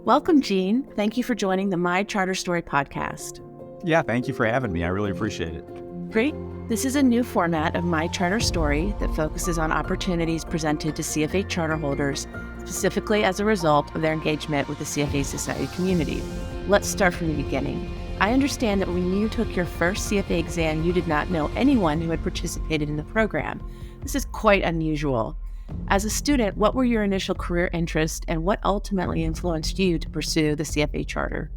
Welcome, Gene. Thank you for joining the My Charter Story podcast. Yeah, thank you for having me. I really appreciate it. Great. This is a new format of My Charter Story that focuses on opportunities presented to CFA charter holders, specifically as a result of their engagement with the CFA Society community. Let's start from the beginning. I understand that when you took your first CFA exam, you did not know anyone who had participated in the program. This is quite unusual. As a student, what were your initial career interests and what ultimately influenced you to pursue the CFA charter?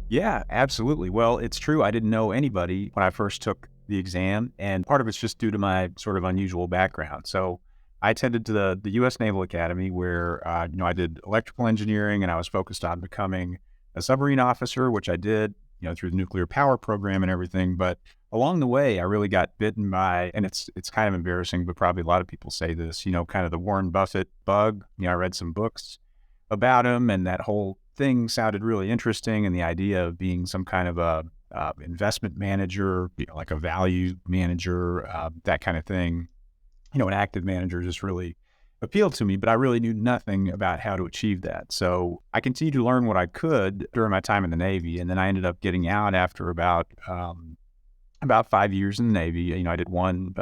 Yeah, absolutely. Well, it's true. I didn't know anybody when I first took the exam, and part of it's just due to my sort of unusual background. So I attended to the U.S. Naval Academy where, I did electrical engineering and I was focused on becoming a submarine officer, which I did, through the nuclear power program and everything. But along the way, I really got bitten by, and it's kind of embarrassing, but probably a lot of people say this, kind of the Warren Buffett bug. I read some books about him and that whole thing sounded really interesting. And the idea of being some kind of a investment manager, like a value manager, that kind of thing, an active manager just really appealed to me, but I really knew nothing about how to achieve that. So I continued to learn what I could during my time in the Navy. And then I ended up getting out after about 5 years in the Navy. I did one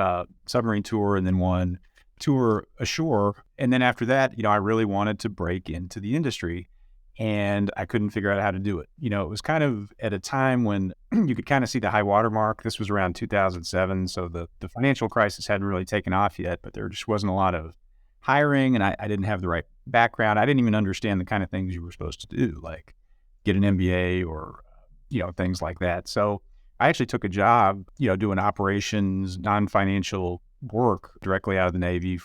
submarine tour and then one tour ashore. And then after that, I really wanted to break into the industry and I couldn't figure out how to do it. It was kind of at a time when you could kind of see the high water mark. This was around 2007. So the financial crisis hadn't really taken off yet, but there just wasn't a lot of hiring and I didn't have the right background. I didn't even understand the kind of things you were supposed to do, like get an MBA or, things like that. So I actually took a job, doing operations, non-financial work directly out of the Navy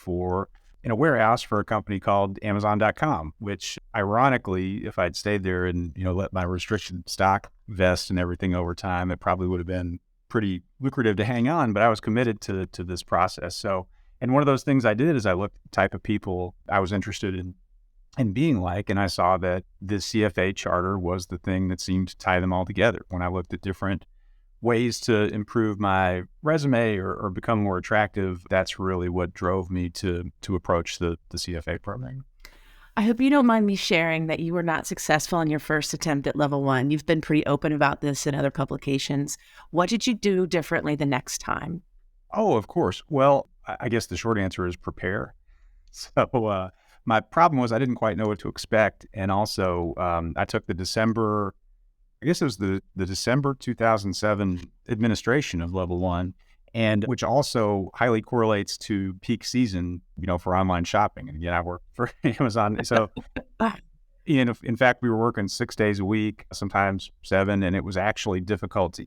in a warehouse for a company called Amazon.com, which ironically, if I'd stayed there and, let my restricted stock vest and everything over time, it probably would have been pretty lucrative to hang on, but I was committed to this process. So, and one of those things I did is I looked at the type of people I was interested in being like, and I saw that the CFA charter was the thing that seemed to tie them all together. When I looked at different ways to improve my resume or become more attractive, that's really what drove me to approach the CFA program. I hope you don't mind me sharing that you were not successful in your first attempt at level one. You've been pretty open about this in other publications. What did you do differently the next time? Oh, of course. Well, I guess the short answer is prepare. So my problem was I didn't quite know what to expect. And also I took the December 2007 administration of level one, and which also highly correlates to peak season, for online shopping. And again, I work for Amazon. So, in fact, we were working 6 days a week, sometimes 7, and it was actually difficult to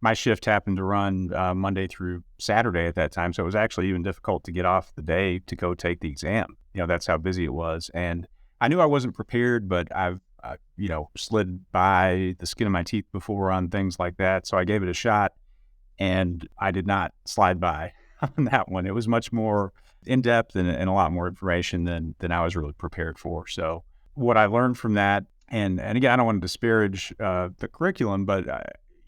my shift happened to run Monday through Saturday at that time. So it was actually even difficult to get off the day to go take the exam. That's how busy it was. And I knew I wasn't prepared, but I've slid by the skin of my teeth before on things like that. So I gave it a shot and I did not slide by on that one. It was much more in-depth and a lot more information than I was really prepared for. So what I learned from that, and again, I don't want to disparage the curriculum, but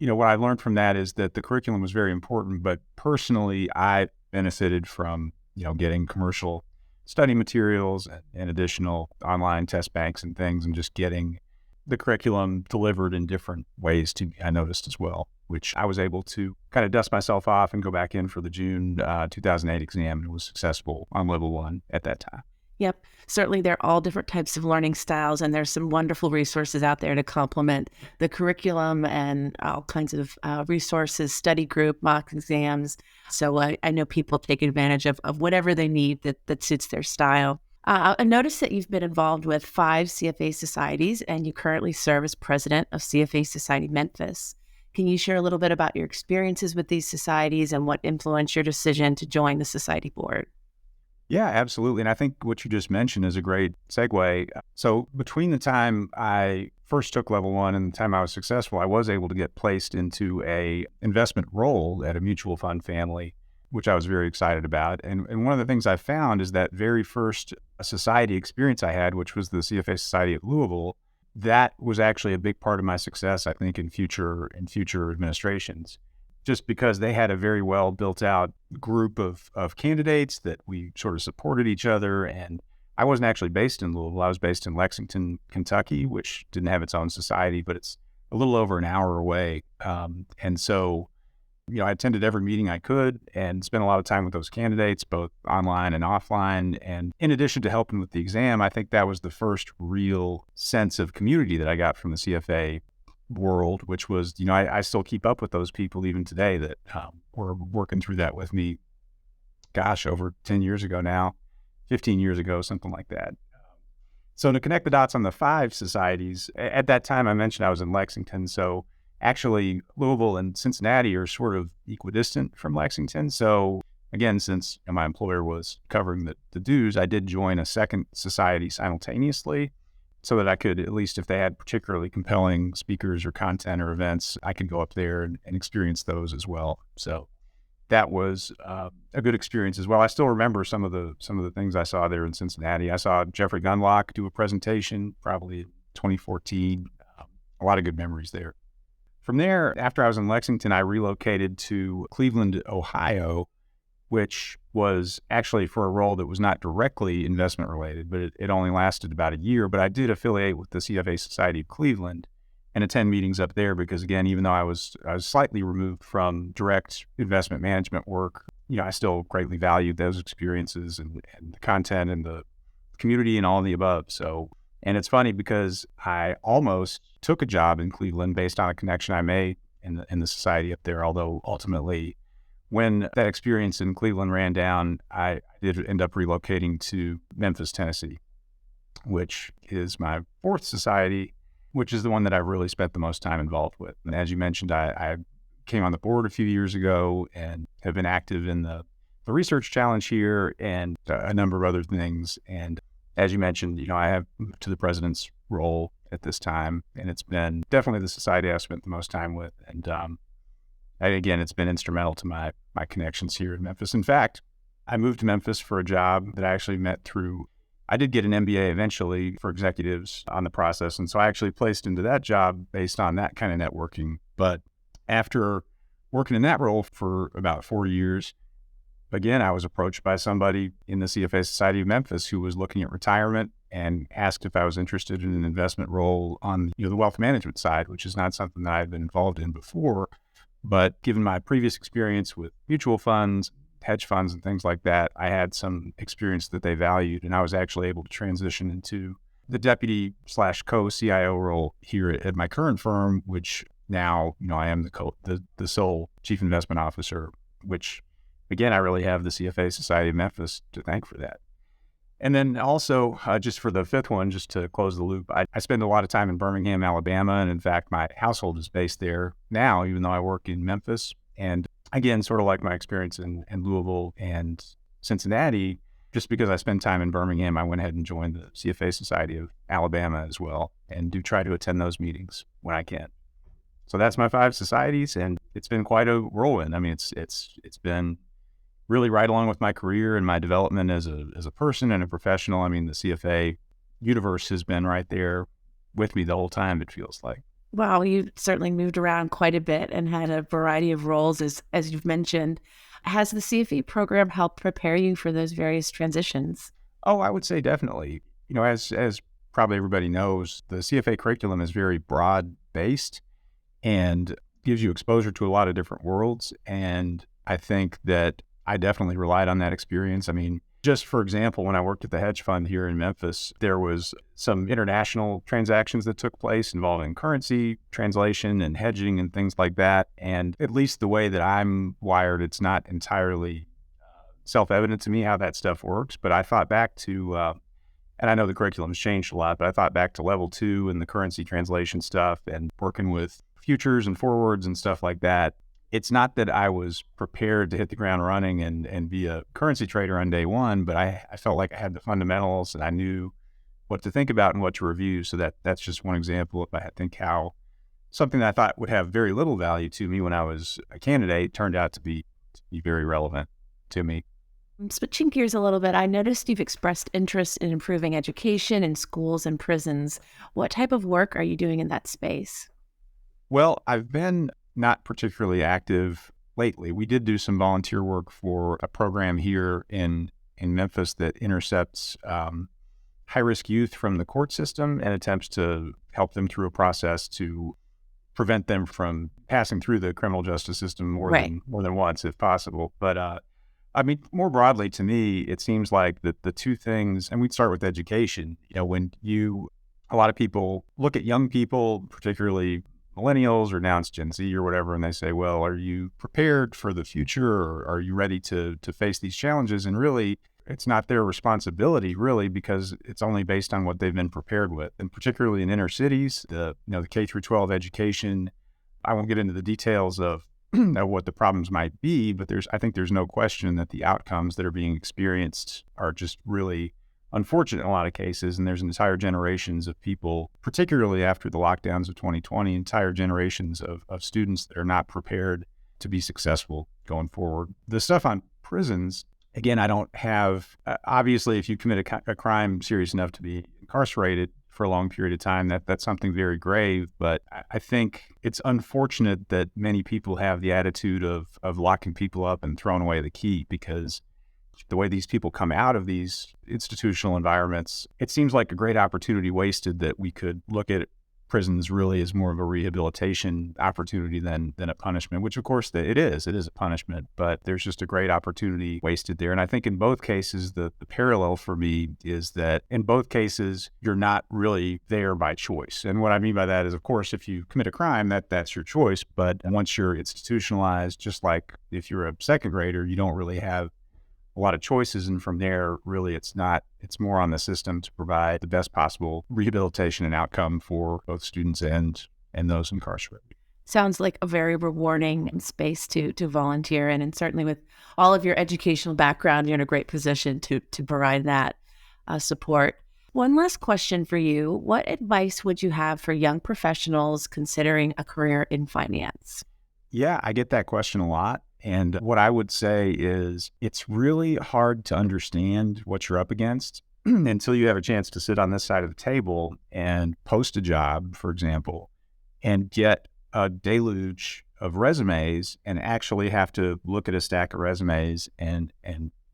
what I learned from that is that the curriculum was very important, but personally, I benefited from, getting commercial study materials and additional online test banks and things, and just getting the curriculum delivered in different ways to me, I noticed as well, which I was able to kind of dust myself off and go back in for the June 2008 exam, and was successful on level one at that time. Yep. Certainly, there are all different types of learning styles, and there's some wonderful resources out there to complement the curriculum and all kinds of resources, study group, mock exams. So I know people take advantage of whatever they need that suits their style. I noticed that you've been involved with 5 CFA societies, and you currently serve as president of CFA Society Memphis. Can you share a little bit about your experiences with these societies and what influenced your decision to join the society board? Yeah, absolutely. And I think what you just mentioned is a great segue. So between the time I first took level one and the time I was successful, I was able to get placed into a investment role at a mutual fund family, which I was very excited about. And one of the things I found is that very first society experience I had, which was the CFA Society at Louisville, that was actually a big part of my success, I think, in future administrations. Just because they had a very well built out group of candidates that we sort of supported each other. And I wasn't actually based in Louisville. I was based in Lexington, Kentucky, which didn't have its own society, but it's a little over an hour away. And so, I attended every meeting I could and spent a lot of time with those candidates, both online and offline. And in addition to helping with the exam, I think that was the first real sense of community that I got from the CFA world, which was, I still keep up with those people even today that were working through that with me, gosh, over 10 years ago now, 15 years ago, something like that. So to connect the dots on the 5 societies, at that time I mentioned I was in Lexington. So actually Louisville and Cincinnati are sort of equidistant from Lexington. So again, since my employer was covering the dues, I did join a second society simultaneously so that I could, at least if they had particularly compelling speakers or content or events, I could go up there and experience those as well. So that was a good experience as well. I still remember some of the things I saw there in Cincinnati. I saw Jeffrey Gunlock do a presentation, probably in 2014. A lot of good memories there. From there, after I was in Lexington, I relocated to Cleveland, Ohio, which was actually for a role that was not directly investment related, but it only lasted about a year. But I did affiliate with the CFA Society of Cleveland and attend meetings up there because, again, even though I was slightly removed from direct investment management work, I still greatly valued those experiences and the content and the community and all of the above. So, and it's funny because I almost took a job in Cleveland based on a connection I made in the society up there, although ultimately when that experience in Cleveland ran down, I did end up relocating to Memphis, Tennessee, which is my 4th society, which is the one that I've really spent the most time involved with. And as you mentioned, I came on the board a few years ago and have been active in the research challenge here and a number of other things. And as you mentioned, I have moved to the president's role at this time, and it's been definitely the society I've spent the most time with. And again, it's been instrumental to my connections here in Memphis. In fact, I moved to Memphis for a job that I actually met through. I did get an MBA eventually for executives on the process. And so I actually placed into that job based on that kind of networking. But after working in that role for about 4 years, again, I was approached by somebody in the CFA Society of Memphis who was looking at retirement and asked if I was interested in an investment role on the wealth management side, which is not something that I've been involved in before. But given my previous experience with mutual funds, hedge funds and things like that, I had some experience that they valued, and I was actually able to transition into the deputy/co-CIO role here at my current firm, which now, I am the sole chief investment officer, which again, I really have the CFA Society of Memphis to thank for that. And then also, just for the 5th one, just to close the loop, I spend a lot of time in Birmingham, Alabama, and in fact, my household is based there now, even though I work in Memphis. And again, sort of like my experience in Louisville and Cincinnati, just because I spend time in Birmingham, I went ahead and joined the CFA Society of Alabama as well, and do try to attend those meetings when I can. So that's my 5 societies, and it's been quite a whirlwind. I mean, it's been really right along with my career and my development as a person and a professional. I mean, the CFA universe has been right there with me the whole time, it feels like. Wow, you certainly moved around quite a bit and had a variety of roles, as you've mentioned. Has the CFA program helped prepare you for those various transitions? Oh, I would say definitely. As probably everybody knows, the CFA curriculum is very broad-based and gives you exposure to a lot of different worlds. And I think that I definitely relied on that experience. I mean, just for example, when I worked at the hedge fund here in Memphis, there was some international transactions that took place involving currency translation and hedging and things like that. And at least the way that I'm wired, it's not entirely self-evident to me how that stuff works. But I thought back to, and I know the curriculum's changed a lot, but I thought back to level 2 and the currency translation stuff and working with futures and forwards and stuff like that. It's not that I was prepared to hit the ground running and be a currency trader on day one, but I felt like I had the fundamentals and I knew what to think about and what to review. So that's just one example of, I think, how something that I thought would have very little value to me when I was a candidate turned out to be very relevant to me. Switching gears a little bit, I noticed you've expressed interest in improving education in schools and prisons. What type of work are you doing in that space? Well, I've been not particularly active lately. We did do some volunteer work for a program here in Memphis that intercepts high-risk youth from the court system and attempts to help them through a process to prevent them from passing through the criminal justice system more Right. than once, if possible. But I mean, more broadly, to me, it seems like that the two things, and we'd start with education. When a lot of people look at young people, particularly millennials, or now it's Gen Z or whatever, and they say, well, are you prepared for the future, or are you ready to face these challenges? And really, it's not their responsibility, really, because it's only based on what they've been prepared with. And particularly in inner cities, the K through 12 education, I won't get into the details of what the problems might be, but I think there's no question that the outcomes that are being experienced are just really unfortunate in a lot of cases. And there's entire generations of people, particularly after the lockdowns of 2020, entire generations of students that are not prepared to be successful going forward. The stuff on prisons, again, I don't have, obviously, if you commit a crime serious enough to be incarcerated for a long period of time, that's something very grave. But I think it's unfortunate that many people have the attitude of locking people up and throwing away the key, because the way these people come out of these institutional environments, it seems like a great opportunity wasted that we could look at prisons really as more of a rehabilitation opportunity than a punishment, which of course it is a punishment, but there's just a great opportunity wasted there. And I think in both cases, the parallel for me is that in both cases, you're not really there by choice. And what I mean by that is, of course, if you commit a crime, that's your choice. But once you're institutionalized, just like if you're a second grader, you don't really have a lot of choices. And from there, really, it's more on the system to provide the best possible rehabilitation and outcome for both students and those incarcerated. Sounds like a very rewarding space to volunteer in. And certainly with all of your educational background, you're in a great position to provide that support. One last question for you. What advice would you have for young professionals considering a career in finance? Yeah, I get that question a lot. And what I would say is it's really hard to understand what you're up against until you have a chance to sit on this side of the table and post a job, for example, and get a deluge of resumes and actually have to look at a stack of resumes and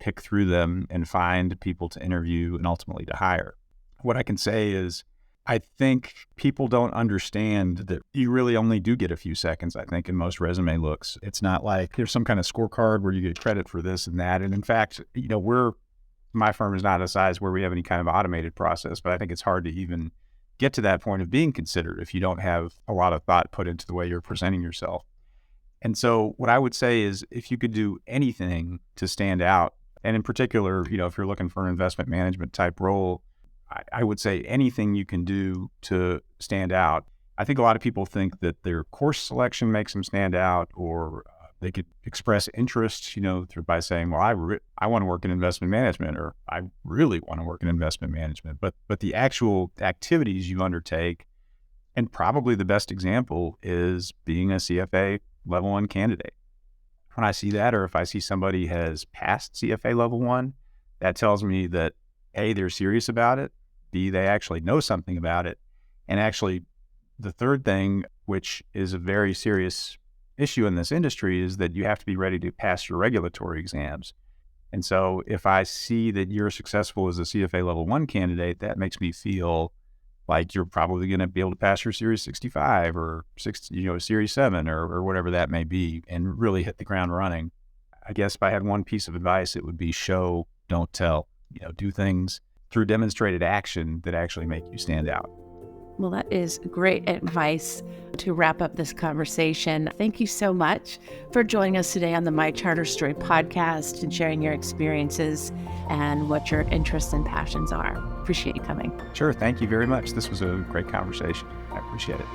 pick through them and find people to interview and ultimately to hire. What I can say is, I think people don't understand that you really only do get a few seconds, I think, in most resume looks. It's not like there's some kind of scorecard where you get credit for this and that. And in fact, my firm is not a size where we have any kind of automated process, but I think it's hard to even get to that point of being considered if you don't have a lot of thought put into the way you're presenting yourself. And so what I would say is, if you could do anything to stand out, and in particular, if you're looking for an investment management type role, I would say anything you can do to stand out. I think a lot of people think that their course selection makes them stand out, or they could express interest, by saying, well, I want to work in investment management, or I really want to work in investment management. But the actual activities you undertake, and probably the best example is being a CFA level 1 candidate. When I see that, or if I see somebody has passed CFA level 1, that tells me that A, they're serious about it, B, they actually know something about it. And actually, the third thing, which is a very serious issue in this industry, is that you have to be ready to pass your regulatory exams. And so if I see that you're successful as a CFA level 1 candidate, that makes me feel like you're probably going to be able to pass your Series 65 or Series 7 or whatever that may be, and really hit the ground running. I guess if I had one piece of advice, it would be show, don't tell. Do things through demonstrated action that actually make you stand out. Well, that is great advice to wrap up this conversation. Thank you so much for joining us today on the My Charter Story podcast and sharing your experiences and what your interests and passions are. Appreciate you coming. Sure. Thank you very much. This was a great conversation. I appreciate it.